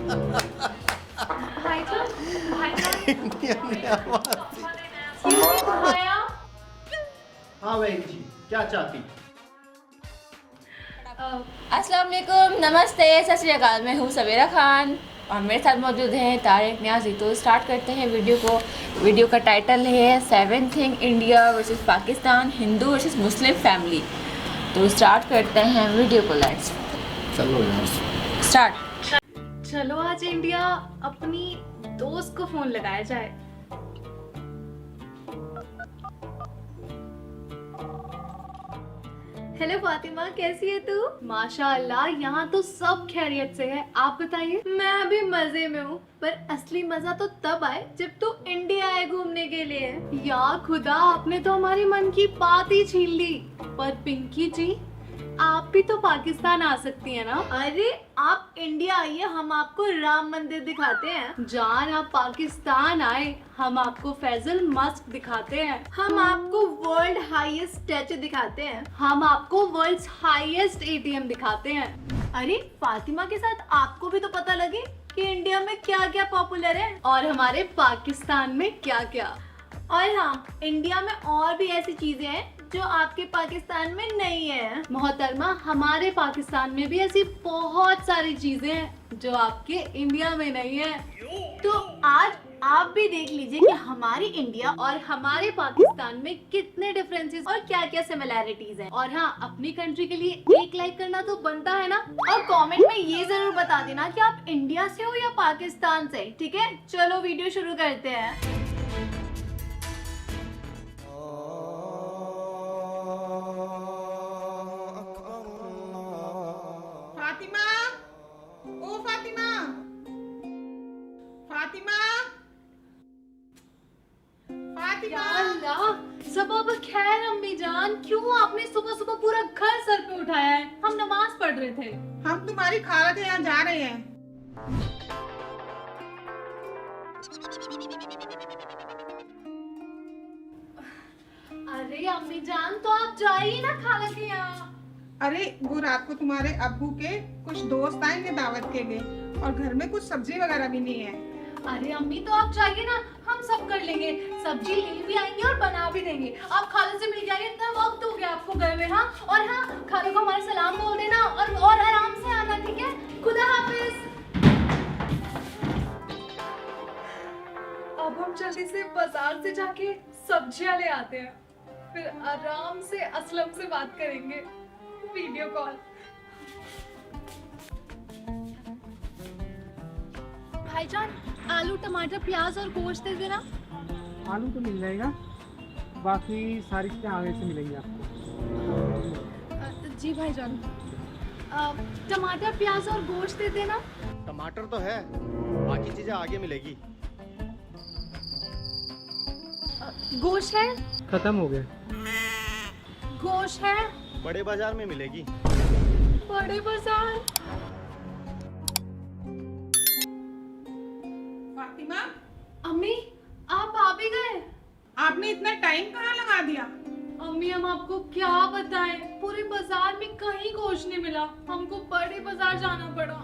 भाईजान, भाईजान, इंडिया में आवाज ये कोई भाया? हाँ बहन जी, क्या चाहती? अस्सलाम वालेकुम, नमस्ते, सत श्री अकाल। मैं हूँ सवेरा खान और मेरे साथ मौजूद हैं तारिक न्याजी। तो स्टार्ट करते हैं वीडियो को। वीडियो का टाइटल है 7 thing India versus Pakistan, Hindu versus Muslim family. तो स्टार्ट करते हैं वीडियो को। लेट्स चलो यार स्टार्ट। चलो आज इंडिया अपनी दोस्त को फोन लगाया जाए। हेलो फातिमा, कैसी है तू? माशाअल्लाह, यहाँ तो सब खैरियत से है। आप बताइए। मैं भी मजे में हूँ, पर असली मजा तो तब आए जब तू इंडिया आए घूमने के लिए। या खुदा, आपने तो हमारी मन की बात ही छीन ली। पर पिंकी जी, आप भी तो पाकिस्तान आ सकती हैं ना? अरे आप इंडिया आइए, हम आपको राम मंदिर दिखाते हैं। जान, आप पाकिस्तान आए, हम आपको फैजल मस्क दिखाते हैं। हम आपको वर्ल्ड हाईएस्ट स्टैचू दिखाते हैं। हम आपको वर्ल्ड हाईएस्ट एटीएम दिखाते हैं। अरे फातिमा के साथ आपको भी तो पता लगे कि इंडिया में क्या क्या पॉपुलर है और हमारे पाकिस्तान में क्या क्या। और हाँ, इंडिया में और भी ऐसी चीजें हैं जो आपके पाकिस्तान में नहीं है। मोहतरमा, हमारे पाकिस्तान में भी ऐसी बहुत सारी चीजें हैं जो आपके इंडिया में नहीं है। तो आज आप भी देख लीजिए कि हमारी इंडिया और हमारे पाकिस्तान में कितने डिफरेंसेस और क्या क्या सिमिलैरिटीज हैं। और हाँ, अपनी कंट्री के लिए एक लाइक करना तो बनता है ना। और कमेंट में ये जरूर बता देना कि आप इंडिया से हो या पाकिस्तान से। ठीक है, चलो वीडियो शुरू करते हैं। फातिमा, ओ फातिमा, फातिमा, फातिमा। या अल्लाह, सबब खैर अम्मी जान, क्यों आपने सुबह सुबह पूरा घर सर पे उठाया है? हम नमाज पढ़ रहे थे। हम तुम्हारी खाला के यहाँ जा रहे हैं। अरे अम्मी जान, तो आप जाइए ना खाला के यहाँ। अरे वो रात को तुम्हारे अब्बू के कुछ दोस्त आएंगे दावत के लिए, और घर में कुछ सब्जी वगैरह भी नहीं है। अरे अम्मी, तो आप जाइए ना, हम सब कर लेंगे। सब्जी ले भी आएंगे और बना भी देंगे। आप खाला से मिल जाइए, इतना वक्त हो गया आपको घर में। हाँ, और हाँ, खाला को हमारा सलाम बोल देना और आराम से आना, ठीक है? खुदा हाफिज। अब हम जल्दी से बाजार से जाके सब्जियां ले आते हैं, फिर आराम से असलम से बात करेंगे वीडियो कॉल। भाईजान, आलू टमाटर प्याज और गोश्त दे देना। आलू तो मिल जाएगा, बाकी सारी चीज़ें आगे से मिलेंगी आपको। जी भाईजान। टमाटर प्याज और गोश्त दे देना। टमाटर तो है, बाकी चीजें आगे मिलेगी। गोश्त है? खत्म हो गया। गोश्त है? बड़े बाजार में मिलेगी। बड़े बाजार। फातिमा, अम्मी, आप आ भी गए? आपने इतना टाइम कहाँ लगा दिया? अम्मी, हम आपको क्या बताएं, पूरे बाजार में कहीं गोश्त नहीं मिला। हमको बड़े बाजार जाना पड़ा।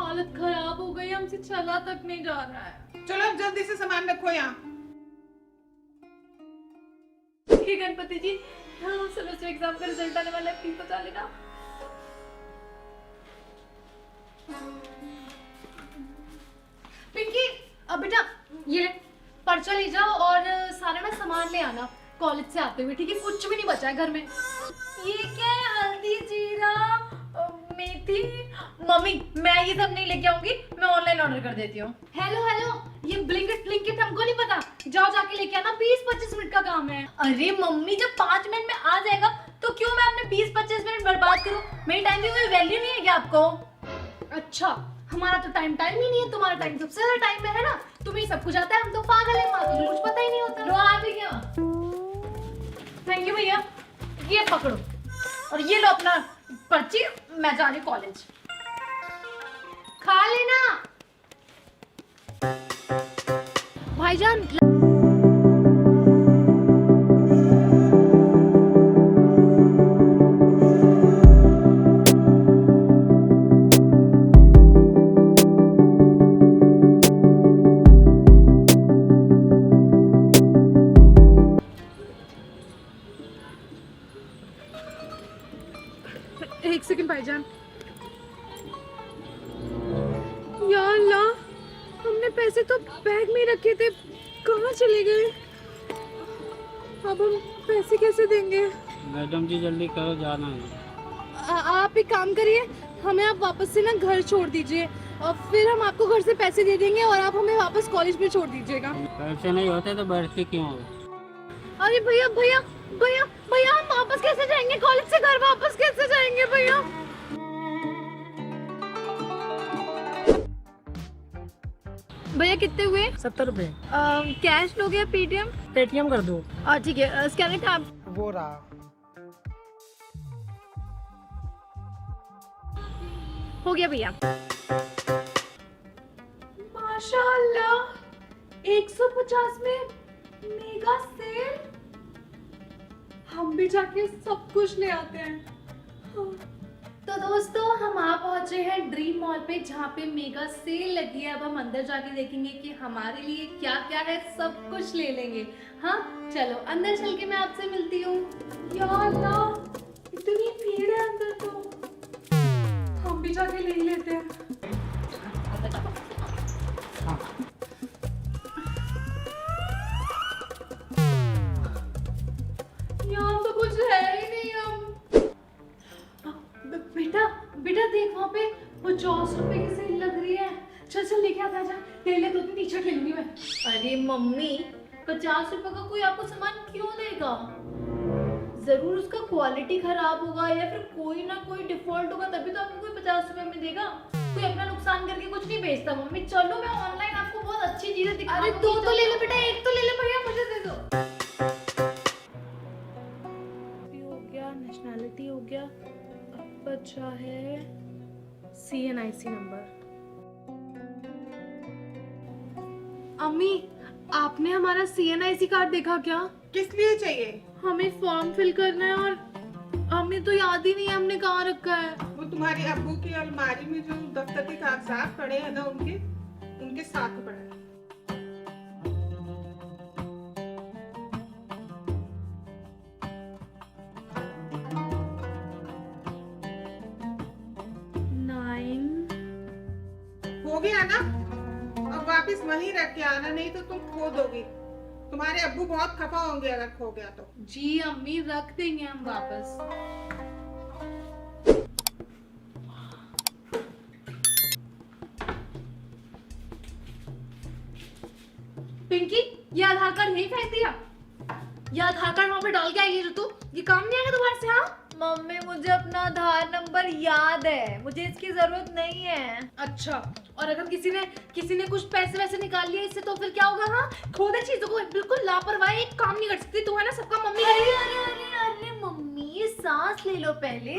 हालत खराब हो गई, हमसे चला तक नहीं जा रहा है। चलो अब जल्दी से सामान रखो यहाँ। हे गणपति जी, सेमेस्टर एग्जाम का रिजल्ट आने वाला है, प्लीज बता लेना। पिंकी, अब बेटा ये ले, पर्चा ले जाओ और सारा ना सामान ले आना कॉलेज से आते हुए, ठीक है? कुछ भी नहीं बचा है घर में। ये क्या है? हल्दी, जीरा, मेथी। मम्मी, मैं ये सब नहीं लेके आऊंगी, मैं ऑनलाइन ऑर्डर कर देती हूँ। हेलो हेलो, ये ब्लिंकिट हमको नहीं पता, जाओ जाके लेके आना, 20-25 मिनट का काम है। अरे मम्मी, जब 5 मिनट में आ जाएगा तो क्यों मैं अपने 20-25 मिनट बर्बाद करूँ? मेरी टाइम की कोई वैल्यू नहीं है क्या आपको? अच्छा, हमारा तो टाइम ही नहीं है, तुम्हारा टाइम सबसे ज्यादा टाइम में है ना। तुम्हें सब कुछ आता है, हम तो पागल है, माँ कुछ पता ही नहीं होता। लो आ भी गया। थैंक यू भैया, ये पकड़ो और ये लो अपना पर्ची, मैं जा रही कॉलेज। खा लेना भाईजान। पैसे तो बैग में ही रखे थे, कहाँ चले गए? अब हम पैसे कैसे देंगे? मैडम जी जल्दी करो, जाना है। आप एक काम करिए, हमें आप वापस से ना घर छोड़ दीजिए और फिर हम आपको घर से पैसे दे देंगे और आप हमें वापस कॉलेज में छोड़ दीजिएगा। पैसे नहीं होते तो बैठते क्यों हो? अरे भैया भैया भैया भैया, हम वापस कैसे जाएंगे कॉलेज से? घर वापस कैसे जाएंगे भैया? भैया कितने हुए? 70 रुपए। कैश लोगे या पेटीएम? पेटीएम कर दो। ठीक है, स्कैनर का वो रहा। हो गया भैया। माशाल्लाह, 150 में मेगा सेल। हम भी जाके सब कुछ ले आते हैं। तो दोस्तों, हम आ पहुंचे हैं ड्रीम मॉल पे, जहाँ पे मेगा सेल लगी है। अब हम अंदर जाके देखेंगे कि हमारे लिए क्या क्या है, सब कुछ ले लेंगे। हाँ चलो अंदर चल के मैं आपसे मिलती हूँ। या अल्लाह, इतनी भीड़ है अंदर, तो हम भी जाके ले लेते हैं। यहाँ तो कुछ है ही नहीं। हम बेटा बेटा देख, वहाँ पे 50 रुपए की सेल लग रही है। चल चल लेके आता जा, ले ले, 2-3 टी-शर्ट ले लूंगी मैं। अरे मम्मी, 50 रुपए का कोई आपको सामान क्यों देगा? जरूर उसका क्वालिटी खराब होगा या फिर कोई ना कोई डिफॉल्ट होगा, तभी तो आपको कोई 50 रुपए में देगा। कोई अपना नुकसान करके कुछ नहीं बेचता। मम्मी चलो, मैं ऑनलाइन आपको बहुत अच्छी चीजें दिखाऊंगी। अरे 2 तो ले ले बेटा, 1 तो ले ले भैया, मुझे दे दो। हो गया, नेशनैलिटी हो गया, अब बचा है CNIC नंबर। अम्मी, आपने हमारा CNIC कार्ड देखा क्या? किस लिए चाहिए? हमें फॉर्म फिल करना है और हमें तो याद ही नहीं है हमने कहाँ रखा है। वो तुम्हारे अब्बू की अलमारी में जो दफ्तर के कागजात पड़े हैं ना, उनके साथ पड़े हैं। हो गया ना? अब वापस वहीं रख के आना, नहीं तो तुम खो दोगी। तुम्हारे अब्बू बहुत खफा होंगे अगर खो गया तो। जी अम्मी, रख देंगे हम वापस। पिंकी, ये आधार कार्ड यहीं फेंक दिया? ये आधार कार्ड वहाँ पे डाल के आई है जो तू, ये काम नहीं आएगा तुम्हारे से? हाँ मम्मी, मुझे अपना आधार नंबर याद है, मुझे इसकी जरूरत नहीं है। अच्छा, और अगर किसी ने कुछ पैसे वैसे निकाल लिए इससे तो फिर क्या होगा? हाँ, खो दे चीजों को, बिल्कुल लापरवाही, एक काम नहीं कर सकती तू, है ना? सबका मम्मी। अरे अरे अरे अरे मम्मी, सांस ले लो पहले।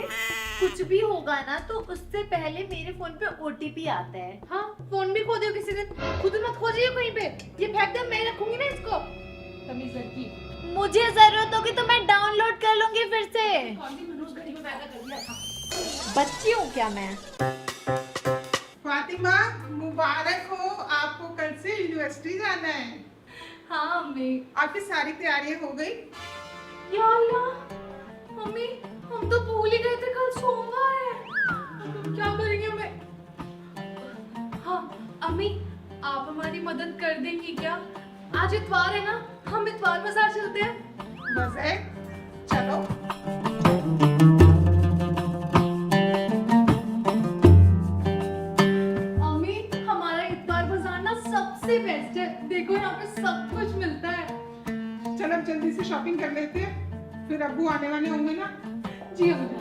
कुछ भी होगा ना तो उससे पहले मेरे फोन पे OTP आता है। हाँ, फोन भी खो दो किसी दिन, खुद मत खोजिए कहीं पे, ये फेंक दे, मैं रखूंगी ना इसको। तमीज लड़की, मुझे जरूरत होगी तो मैं डाउनलोड कर लूंगी फिर से। मनोज घड़ी में पैदा कर दिया था, बच्ची हूँ क्या मैं? फातिमा, मुबारक हो, आपको कल से यूनिवर्सिटी जाना है। हाँ मम्मी। आपकी सारी तैयारियां हो गई? या अल्लाह, मम्मी हम तो भूल ही गए थे कल सोमवार है। अब क्या करेंगे मैं? हाँ अम्मी, आप हमारी मदद कर देंगी क्या? आज इतवार है ना, हम इतवार बाजार चलते हैं। बस है, चलो। अम्मी, हमारा इतवार बाजार ना सबसे बेस्ट है, देखो यहाँ पे सब कुछ मिलता है। चलो अब जल्दी से शॉपिंग कर लेते हैं, फिर अब्बू आने वाले होंगे ना। जी अम्मी।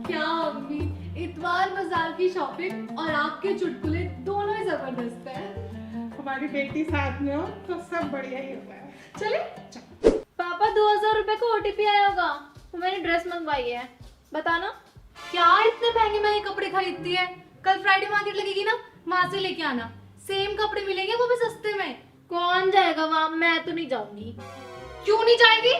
क्या अम्मी, इतवार बाजार की शॉपिंग और आपके चुटकुले दोनों ही जबरदस्त है। हमारी बेटी साथ में हो तो सब बढ़िया ही होता है। चले? पापा, 2000 रुपए को OTP आया होगा, मैंने ड्रेस मंगवाई है, बताना। क्या इतने महंगे कपड़े खरीदती है? कल फ्राइडे मार्केट लगेगी ना, वहां से लेके आना, सेम कपड़े मिलेंगे, वो भी सस्ते में। कौन जाएगा वहां? मैं तो नहीं जाऊंगी। क्यों नहीं जाएगी?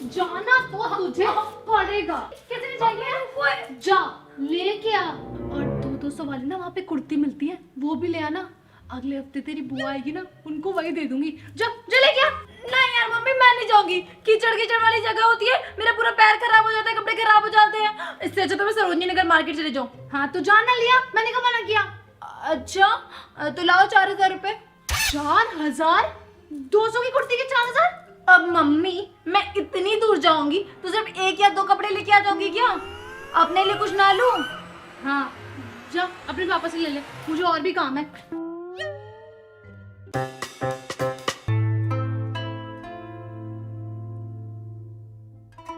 जाना तो तुझे पड़ेगा। कैसे नहीं जाएगी? जा लेके आ। और 200 वाली ना वहाँ पे कुर्ती मिलती है, वो भी ले आना। अगले हफ्ते तेरी बुआ आएगी ना, उनको वही दे दूंगी। जा लेके आ। नहीं यार मम्मी, मैं नहीं जाऊंगी, कीचड़ कीचड़ वाली जगह होती है, मेरा पूरा पैर खराब हो जाता है, कपड़े खराब हो जाते हैं, इससे इससे अच्छा तो मैं सरोजनी नगर मार्केट चले जाऊँ। हाँ तो जाना लिया, मैंने कब मना किया। अच्छा तो लाओ 4,000 रुपए। 4,000? 200 की कुर्ती के 4,000? अब मम्मी मैं इतनी दूर जाऊंगी तो सिर्फ 1 या 2 कपड़े लेके आ जाऊंगी क्या? अपने लिए कुछ ना लूं? हाँ जा अपने पापा से ले ले, मुझे और भी काम है।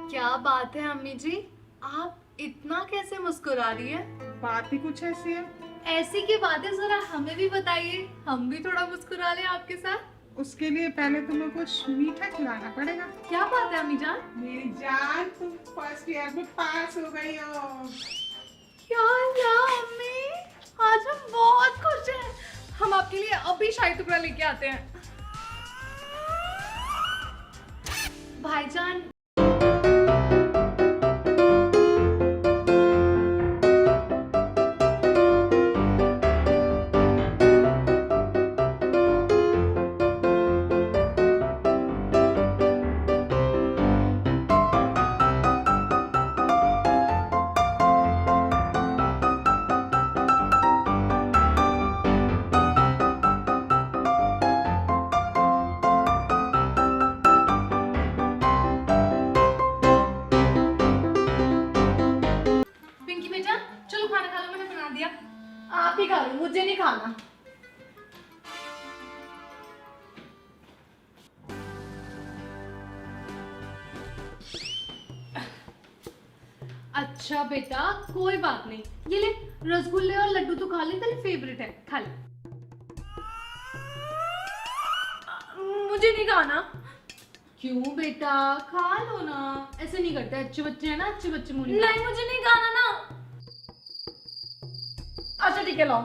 क्या बात है अम्मी जी, आप इतना कैसे मुस्कुरा रही है? बात ही कुछ ऐसी है। ऐसी की बात है, जरा हमें भी बताइए, हम भी थोड़ा मुस्कुरा लें आपके साथ। उसके लिए पहले तुम्हें कुछ मीठा खिलाना पड़ेगा। क्या बात है अम्मी जान? मेरी जान तुम फर्स्ट ईयर में पास हो गई हो। क्या अम्मी, आज हम बहुत खुश हैं। हम आपके लिए अभी शाही टुकड़ा लेके आते हैं। भाईजान चलो खाना खा लो, मैंने बना दिया। आप ही खा लो, मुझे नहीं खाना। अच्छा बेटा कोई बात नहीं, ये ले रसगुल्ले और लड्डू तो खा ले, तेरे फेवरेट है, खा ले। मुझे नहीं खाना। क्यों बेटा, खा लो ना, ऐसे नहीं करते, अच्छे बच्चे हैं ना, अच्छे बच्चे मुझे नहीं, मुझे नहीं खाना ना। अच्छा ठीक है लाओ,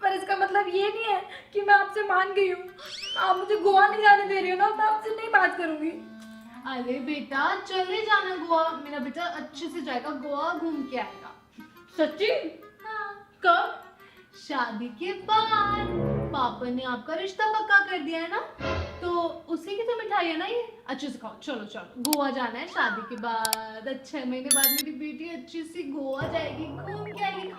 पर इसका मतलब ये नहीं है कि मैं आपसे मान गई हूँ। आप मुझे गोवा नहीं जाने दे रही हो ना, मैं आपसे नहीं बात करूंगी। अरे बेटा चले जाना गोवा, मेरा बेटा अच्छे से जाएगा गोवा, घूम के आएगा। सच्ची? हाँ। कब? शादी के बाद। पापा ने आपका रिश्ता पक्का कर दिया है ना, तो उसी की तो मिठाई है ना ये। अच्छे से खाओ, चलो चलो, गोवा जाना है शादी के बाद। 6 महीने बाद मेरी बेटी अच्छी सी गोवा जाएगी, घूम के आएगी।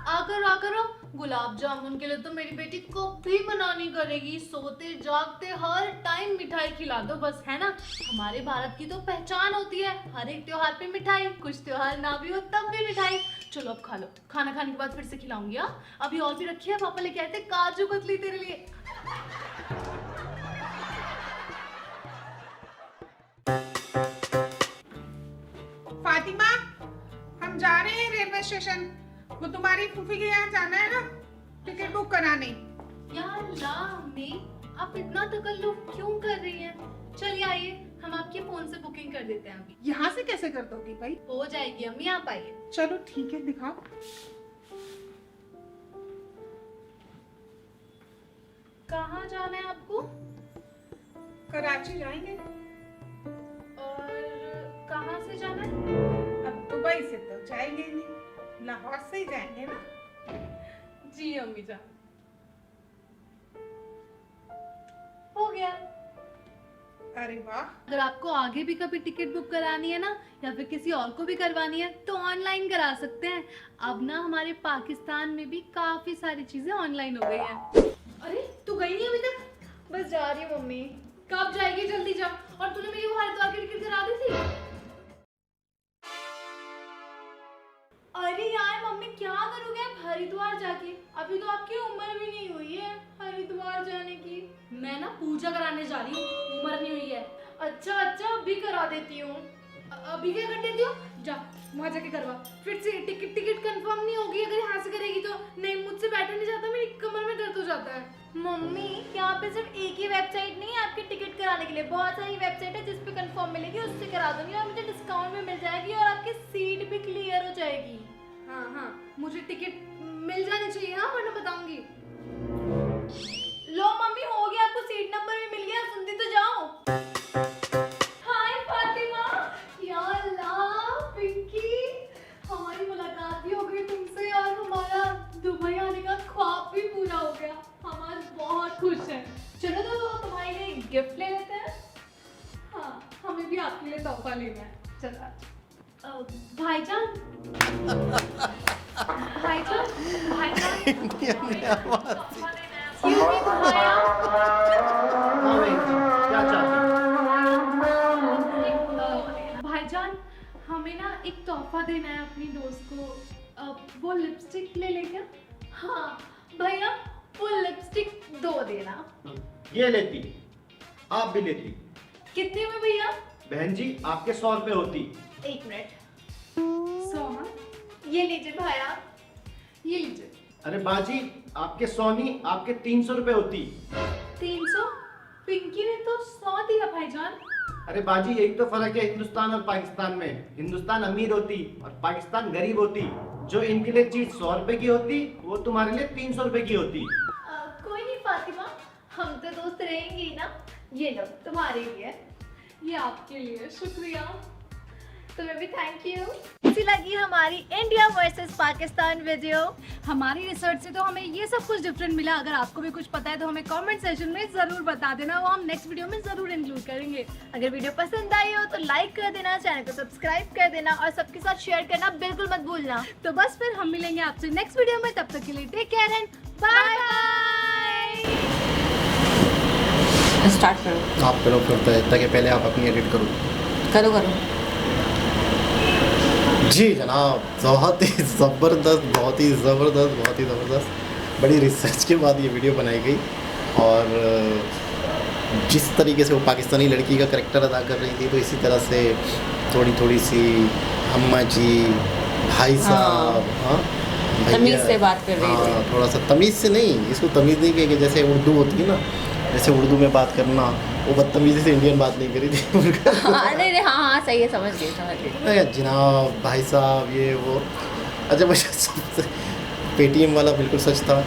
आकर आकर गुलाब जामुन के लिए तो मेरी बेटी कभी मना नहीं करेगी। सोते जागते हर टाइम मिठाई खिला दो बस, है ना। हमारे भारत की तो पहचान होती है, हर एक त्योहार पे मिठाई, कुछ त्योहार ना भी हो तब भी मिठाई। चलो अब खा लो, खाना खाने के बाद फिर से खिलाऊंगी। हाँ अभी और भी रखी है, पापा लेके आए थे काजू कतली तेरे लिए। फातिमा हम जा रहे हैं रेलवे स्टेशन, वो तुम्हारी फूफी के यहाँ जाना है ना, टिकट बुक कराने। या अल्लाह अम्मी, आप इतना तकल्लुफ क्यों कर रही हैं? चलिए आइए, हम आपके फोन से बुकिंग कर देते हैं अभी। यहाँ से कैसे कर दोगी भाई? हो जाएगी अम्मी, आप आइए। चलो ठीक है, दिखाओ। कहाँ जाना है आपको? कराची जाएंगे। और कहाँ से जाना है? अब दुबई से तो जाएंगे नहीं, लाहौर से ही जाएंगे ना। जी अम्मी जान, हो गया। अरे वाह। अगर आपको आगे भी कभी टिकट बुक करानी है ना, या फिर किसी और को भी करवानी है, तो ऑनलाइन करा सकते हैं। अब ना हमारे पाकिस्तान में भी काफी सारी चीजें ऑनलाइन हो गई हैं। अरे तू गई नहीं अभी तक? बस जा रही हूँ मम्मी। कब जाएगी, जल्दी जा। और तूने मेरी वो हरिद्वार की टिकट करा दी थी? अरे यार मम्मी क्या करोगे आप हरिद्वार जाके, अभी तो आपकी उम्र भी नहीं हुई है हरिद्वार जाने की। मैं ना पूजा कराने जा रही हूँ, उम्र नहीं हुई है। अच्छा अच्छा अभी करा देती हूँ। अभी क्या कर देती हूँ, जा वहाँ जाके करवा। फिर से टिकट कंफर्म नहीं होगी अगर यहाँ से करेगी तो। नहीं मुझसे बैठा नहीं जाता, मेरी कमर में दर्द हो जाता है। मम्मी यहाँ पे सिर्फ एक ही वेबसाइट नहीं है आपकी टिकट कराने के लिए, बहुत सारी वेबसाइट है जिस पे कंफर्म मिलेगी, उससे करा दूंगी और मुझे डिस्काउंट में मिल जाएगी और आपकी सीट भी क्लियर हो जाएगी। हाँ हाँ मुझे टिकट मिल जानी चाहिए, हाँ वरना बताऊंगी। लो मम्मी हो गया, आपको सीट नंबर भी मिल गया, सुनती तो जाओ। हाय फातिमा। या अल्लाह पिंकी, हमारी मुलाकात भी हो गई तुमसे और हमारा दुबई आने का ख्वाब भी पूरा हो गया। हम आज बहुत खुश हैं। चलो तो तुम्हारे लिए गिफ्ट ले लेते हैं। हाँ हमें भी आपके लिए तोहफा लेना है। चलो भाईजान भाईजान भाईजान इंडियन में आवाज Excuse me, भाया हाँ बहन जी, क्या चाहती भाईजान हमें ना एक तोहफा देना है अपनी दोस्त को। वो लिपस्टिक ले ले क्या? हाँ भैया वो लिपस्टिक 2 देना। ये लेती, आप भी लेती। कितने में भैया? बहन जी आपके 100 रुपए होती। 1 मिनट। 100 हाँ? ये लीजिए भाया, ये लीजिए। अरे बाजी आपके 100 नहीं, आपके 300 रुपए होती। 300? पिंकी ने तो 100 दिया भाईजान। अरे बाजी एक तो फर्क है हिंदुस्तान और पाकिस्तान में। हिंदुस्तान अमीर होती और पाकिस्तान गरीब होती। जो इनके लिए चीज 100 रुपए की होती वो तुम्हारे लिए 300 रुपए की होती। कोई नहीं फातिमा, हम तो दोस्त रहेंगे ही ना। ये लो तुम्हारे लिए, ये आपके लिए। शुक्रिया, तुम्हें भी थैंक यू। कैसी लगी हमारी इंडिया वर्सेस पाकिस्तान वीडियो? हमारी रिसर्च से तो हमें ये सब कुछ डिफरेंट मिला। अगर आपको भी कुछ पता है तो हमें कमेंट सेक्शन में जरूर बता देना, वो हम नेक्स्ट वीडियो में जरूर इंक्लूड करेंगे। अगर वीडियो पसंद आई हो तो लाइक कर देना, चैनल को सब्सक्राइब कर देना और सबके साथ शेयर करना बिल्कुल मत भूलना। तो बस फिर हम मिलेंगे आपसे नेक्स्ट वीडियो में, तब तक के लिए take care and bye bye. Start करो। आप करो फिर ताकि पहले आप अपनी एडिट करो। करो करो। जी जनाब, बहुत ही ज़बरदस्त, बहुत ही ज़बरदस्त, बहुत ही ज़बरदस्त। बड़ी रिसर्च के बाद ये वीडियो बनाई गई और जिस तरीके से वो पाकिस्तानी लड़की का करैक्टर अदा कर रही थी तो इसी तरह से थोड़ी थोड़ी सी अम्मा जी, भाई साहब, हाँ भैया, तमीज़ से बात कर रही थी। हाँ, थोड़ा सा तमीज़ से नहीं, इसको तमीज़ नहीं कहेंगे। जैसे उर्दू होती है ना, जैसे उर्दू में बात करना, वो बदतमीज़ी से इंडियन बात नहीं करी थी। अरे हाँ सही है, समझ गई। अरे जनाब, भाई साहब, ये वो। अच्छा मुझे सबसे पेटीएम वाला बिल्कुल सच था।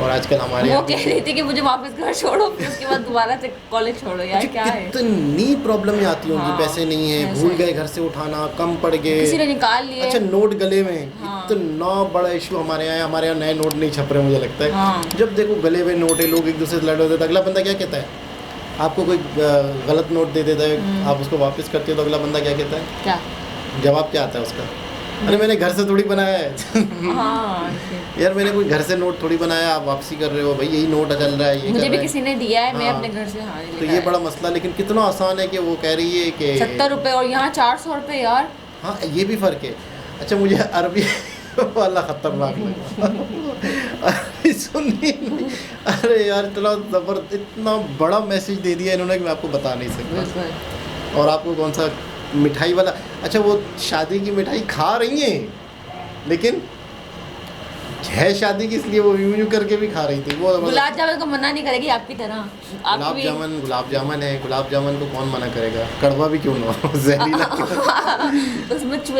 और आजकल हमारे वो यहाँ कह रही थी कि मुझे वापस घर छोड़ो, फिर उसके बाद दोबारा से कॉलेज छोड़ो। यार क्या है, कितनी प्रॉब्लम आती होंगी। हाँ, पैसे नहीं है, ऐसे भूल ही। गए घर से उठाना, कम पड़ गए, किसी ने निकाल लिए। अच्छा नोट गले में, हाँ। इतना बड़ा इशू हमारे यहाँ है। हमारे यहाँ नए नोट नहीं छप रहे मुझे लगता है। हाँ। जब देखो गले में नोट है, लोग एक दूसरे से लड़ रहे थे, अगला बंदा क्या कहता है? आपको कोई गलत नोट दे देता है, आप उसको वापस करते हो तो अगला बंदा क्या कहता है? क्या? जवाब क्या आता है उसका? अरे मैंने घर से थोड़ी बनाया है। हाँ यार मैंने कोई घर से नोट थोड़ी बनाया, आप वापसी कर रहे हो भाई, यही नोट चल रहा है, ये मुझे कर भी रहे हैं। किसी ने दिया है, मैं हाँ। अपने घर से हाँ तो ये बड़ा मसला, लेकिन कितना आसान है कि वो कह रही है कि 70 रुपए और यहाँ 400 रुपए यार। हाँ ये भी फ़र्क है। अच्छा मुझे अरबी वाला ख़तरनाक लगा। अरबी सुननी नहीं। अरे यार इतना ज़बरदस्त, इतना बड़ा मैसेज दे दिया इन्होंने कि मैं आपको बता नहीं सकता। बिल्कुल। और आपको कौन सा मिठाई वाला, अच्छा वो शादी की मिठाई खा रही हैं लेकिन है शादी की, इसलिए वो यूं यूं करके भी खा रही थी। वो गुलाब जामुन को मना नहीं करेगी आपकी तरह। आप गुलाब भी जामुन, गुलाब जामुन है, गुलाब जामुन को कौन मना करेगा? कड़वा भी क्यों ना हो, जहरीला क्यों? उसमें चूहे